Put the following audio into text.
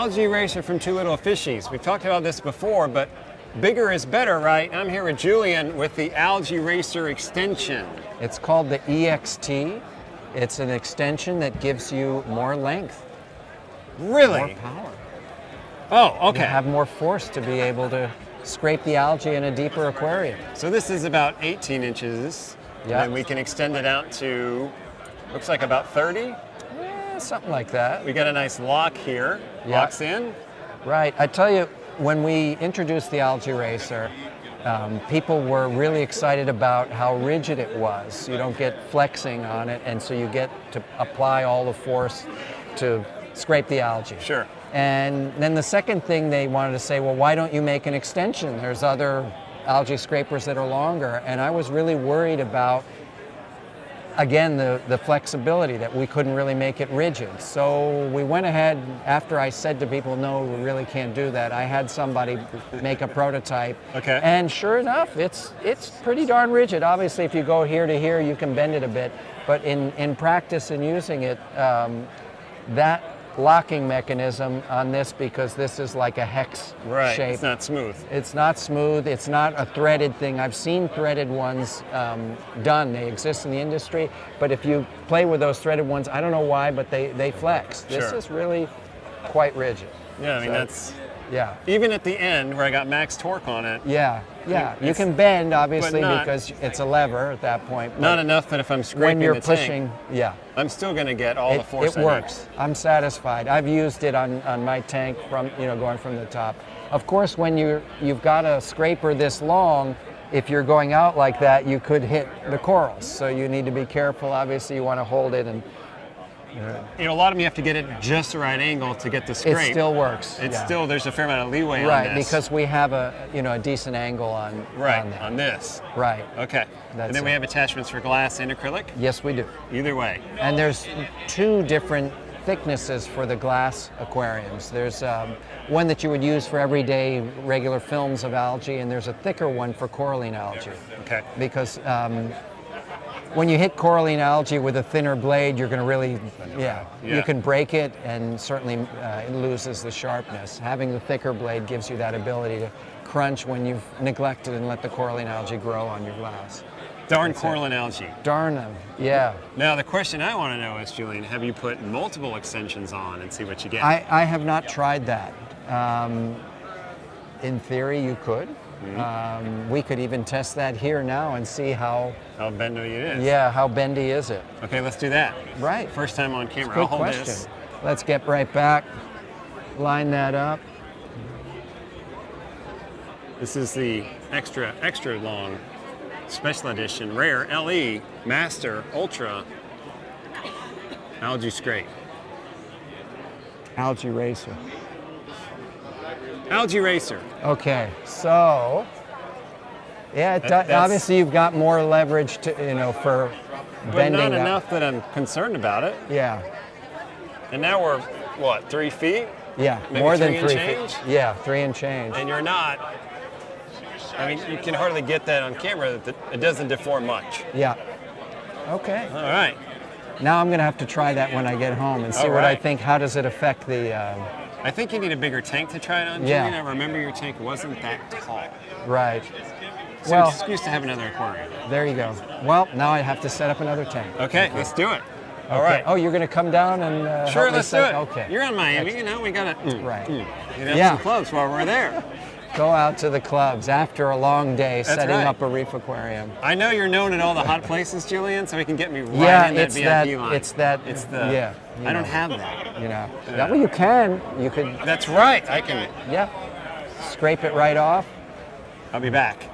Algaeraser from Two Little Fishies. We've talked about this before, but bigger is better, right? I'm here with Julian with the Algaeraser extension. It's called the EXT. It's an extension that gives you more length. Really? More power. Oh, okay. You have more force to be able to scrape the algae in a deeper aquarium. So this is about 18 inches. Yeah. And we can extend it out to, looks like about 30. Something like that. We got a nice lock here. Yeah. Locks in. Right. I tell you, when we introduced the Algaeraser, people were really excited about how rigid it was. You don't get flexing on it, and so you get to apply all the force to scrape the algae. Sure. And then the second thing they wanted to say, well, why don't you make an extension? There's other algae scrapers that are longer. And I was really worried about, again, the flexibility, that we couldn't really make it rigid. So we went ahead, after I said to people, no, we really can't do that, I had somebody make a prototype. Okay. And sure enough, it's pretty darn rigid. Obviously, if you go here to here, you can bend it a bit. But in practice and using it, that locking mechanism on this, because this is like a hex shape. It's not smooth. It's not smooth. It's not a threaded thing. I've seen threaded ones done. They exist in the industry. But if you play with those threaded ones, I don't know why, but they flex. This Sure. is really quite rigid. Yeah, I mean, So, that's, yeah. even at the end where I got max torque on it, Yeah, yeah. You It's- can bend, obviously, but not- because it's a lever at that point. but not enough that if I'm scraping when you're the pushing, tank, yeah. I'm still going to get all the force It I need. works. I'm satisfied. I've used it on my tank from, going from the top. Of course, when you've got a scraper this long, if you're going out like that, you could hit the corals. So you need to be careful. Obviously, you want to hold it, and A lot of them you have to get it just the right angle to get the scrape. it still works. It's yeah. still, there's a fair amount of leeway right, on this. because we have a decent angle on Right, on that. on this. Right. Okay. That's And then we it. have attachments for glass and acrylic? Yes, we do. Either way. And there's two different thicknesses for the glass aquariums. There's one that you would use for everyday regular films of algae, and there's a thicker one for coralline algae. Okay. Because when you hit coralline algae with a thinner blade, you're going to really, you can break it, and certainly it loses the sharpness. Having the thicker blade gives you that ability to crunch when you've neglected and let the coralline algae grow on your glass. Darn coralline algae. Darn them, yeah. Now the question I want to know is, Julian, have you put multiple extensions on and see what you get? I have not tried that. In theory, you could. We could even test that here now and see how bendy it is. Yeah, how bendy is it? Okay, let's do that. Right. First time on camera. Good I'll hold question. this. Let's get right back. Line that up. This is the extra long special edition rare LE Master Ultra Algae Scrape. Algaeraser. Algaeraser. Okay, so yeah, That's- obviously you've got more leverage to for But bending. not that. enough that I'm concerned about it. Yeah, And now we're, what, 3 feet? yeah, Maybe more than 3 and 3 change? feet. Yeah, 3 and change. And you're not, I mean, you can hardly get that on camera. That it doesn't deform much. Yeah. Okay. All right. Now I'm going to have to try that when I get home and see All what I right. think. How does it affect the? I think you need a bigger tank to try it on, Yeah. Julian. I remember your tank wasn't that tall. Right. So Well- it's excuse to have another aquarium. There you go. Well, now I have to set up another tank. Okay, let's do it. All Okay. right. Oh, you're going to come down and Sure, help me let's do set? it. Okay. You're in Miami, we gotta Right. get out Yeah. some clubs while we're there. Go out to the clubs after a long day setting right. up a reef aquarium. I know you're known at all the hot places, Julian, so we can get me right Yeah, in that it's VIP that. line. It's that. It's the. Yeah. I don't have that. Yeah. Well, you can. You could. That's right. I can. Yeah. Scrape it right off. I'll be back.